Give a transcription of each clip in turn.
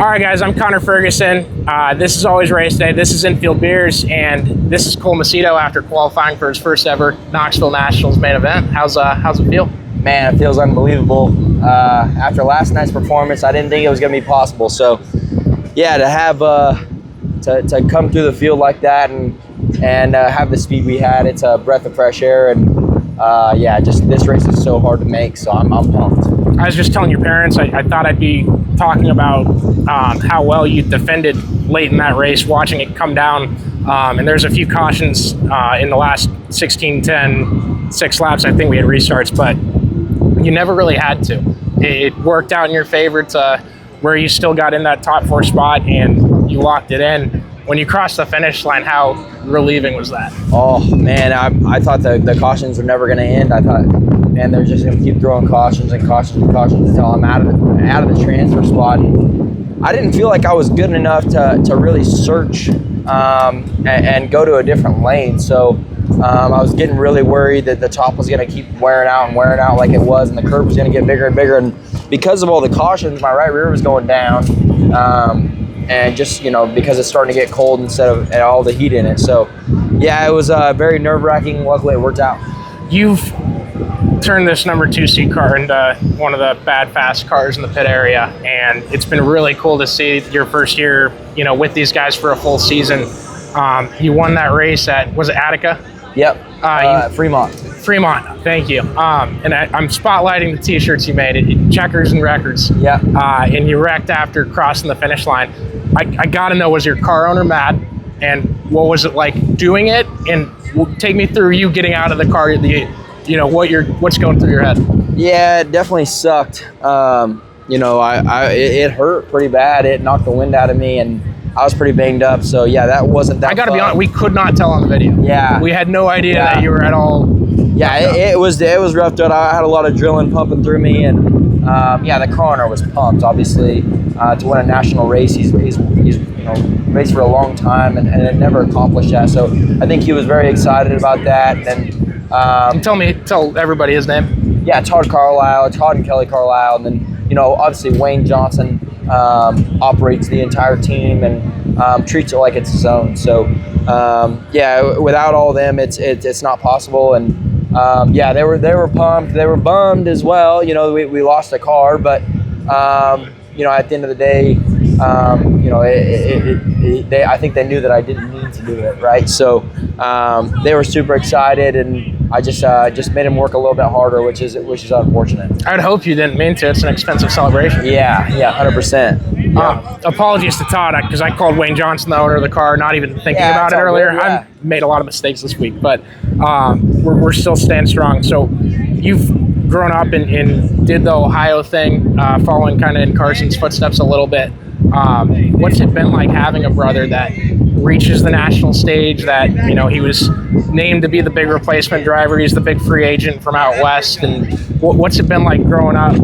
All right, guys, I'm Connor Ferguson. This is Always Race Day. This is Infield Beers, and this is Cole Macedo after qualifying for his first ever Knoxville Nationals main event. How's it feel? Man, it feels unbelievable. After last night's performance, I didn't think it was going to be possible. So, yeah, to have to come through the field like that and have the speed we had, it's a breath of fresh air. And yeah, just this race is so hard to make. So I'm pumped. I was just telling your parents, I thought I'd be talking about how well you defended late in that race, watching it come down. And there's a few cautions in the last 16, 10, 6 laps. I think we had restarts, but you never really had to. It worked out in your favor to where you still got in that top 4 spot and you locked it in. When you crossed the finish line, how relieving was that? Oh, man, I thought the cautions were never going to end. I thought, man, they're just going to keep throwing cautions and cautions and cautions until I'm out of the transfer spot. And I didn't feel like I was good enough to really search and go to a different lane. So I was getting really worried that the top was going to keep wearing out like it was, and the curve was going to get bigger and bigger. And because of all the cautions, my right rear was going down. And just, because it's starting to get cold instead of all the heat in it. So, yeah, it was very nerve-wracking. Luckily, it worked out. You've turned this number 2 seat car into one of the fast cars in the pit area, and it's been really cool to see your first year, with these guys for a full season. You won that race at, was it Attica? Yep, Fremont, thank you. And I'm spotlighting the t-shirts you made, checkers and records. Yeah. And you wrecked after crossing the finish line. I gotta know, was your car owner mad? And what was it like doing it? And take me through you getting out of the car, what's going through your head? Yeah, it definitely sucked. It hurt pretty bad. It knocked the wind out of me, and I was pretty banged up. So yeah, that wasn't that. I gotta be honest, we could not tell on the video. Yeah. We had no idea that you were at all. Yeah, it was rough. I had a lot of drilling pumping through me, and the car owner was pumped, obviously, to win a national race. He's raced for a long time and had never accomplished that. So I think he was very excited about that. And tell everybody his name. Yeah, Todd and Kelly Carlisle, and then obviously Wayne Johnson operates the entire team and treats it like it's his own. So without all of them, it's not possible. And they were pumped. They were bummed as well. We lost a car, but at the end of the day, I think they knew that I didn't need to do it, right? So they were super excited, and I just made him work a little bit harder, which is unfortunate. I'd hope you didn't mean to. It's an expensive celebration. Yeah, 100%. Yeah. Apologies to Todd, because I called Wayne Johnson the owner of the car, not even thinking about it earlier. Good, yeah. I've made a lot of mistakes this week, but we're still staying strong. So you've grown up and did the Ohio thing, following kind of in Carson's footsteps a little bit. What's it been like having a brother that reaches the national stage, that he was named to be the big replacement driver, he's the big free agent from out west, and what's it been like growing up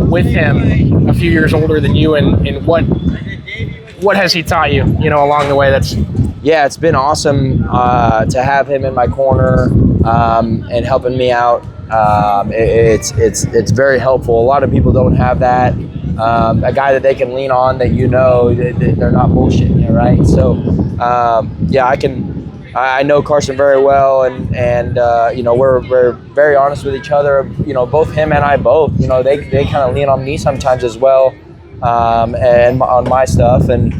with him a few years older than you, and what has he taught you along the way? It's been awesome to have him in my corner and helping me out. It's very helpful. A lot of people don't have that. A guy that they can lean on, that they're not bullshitting you, right? So I know Carson very well, and we're very honest with each other. Both him and I both. They kind of lean on me sometimes as well, and on my stuff. And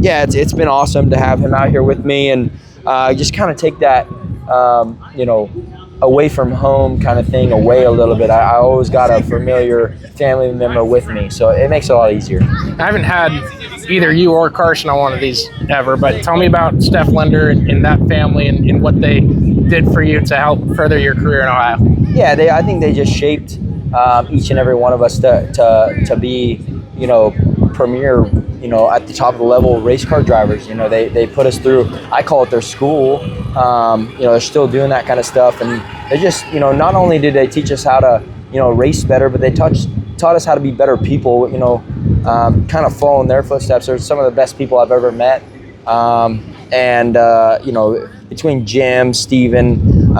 it's been awesome to have him out here with me, and just kind of take that away from home kind of thing away a little bit. I always got a familiar family member with me, so it makes it a lot easier. I haven't had either you or Carson on one of these ever, but tell me about Steph Linder and that family and what they did for you to help further your career in Ohio. Yeah, I think they just shaped each and every one of us to be, premier, at the top of the level race car drivers. They put us through, I call it their school. They're still doing that kind of stuff, and they just, not only did they teach us how to, race better, but they taught us how to be better people, kind of follow in their footsteps. They're some of the best people I've ever met. Between Jim, Steven,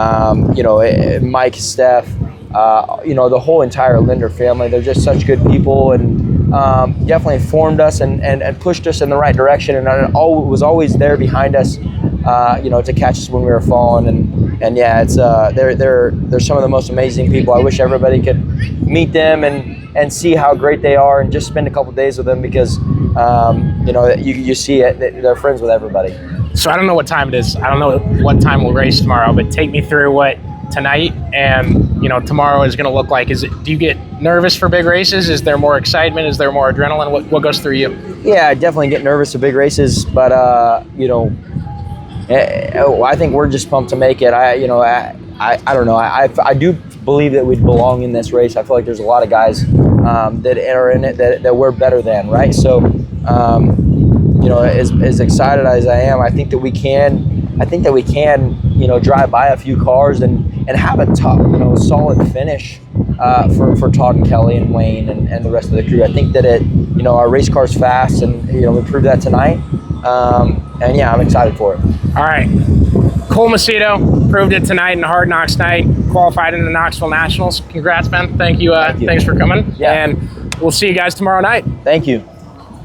Mike, Steph, the whole entire Linder family, they're just such good people. And definitely formed us and pushed us in the right direction, and was always there behind us, to catch us when we were falling. And yeah, it's they're some of the most amazing people. I wish everybody could meet them and see how great they are, and just spend a couple days with them, because you see it, they're friends with everybody. So I don't know what time it is. I don't know what time we'll race tomorrow, but take me through what tonight and tomorrow is going to look like. Do you get nervous for big races? Is there more excitement? Is there more adrenaline? What goes through you? Yeah, I definitely get nervous for big races, but I think we're just pumped to make it. I don't know. I do believe that we belong in this race. I feel like there's a lot of guys that are in it that we're better than, right? So as excited as I am, I think that we can drive by a few cars and have a top, solid finish for Todd and Kelly and Wayne and the rest of the crew. I think that our race car's fast, and we proved that tonight. And yeah, I'm excited for it. All right. Cole Macedo proved it tonight in Hard Knocks night, qualified in the Knoxville Nationals. Congrats, man. Thank you. Thanks for coming. Yeah. And we'll see you guys tomorrow night. Thank you.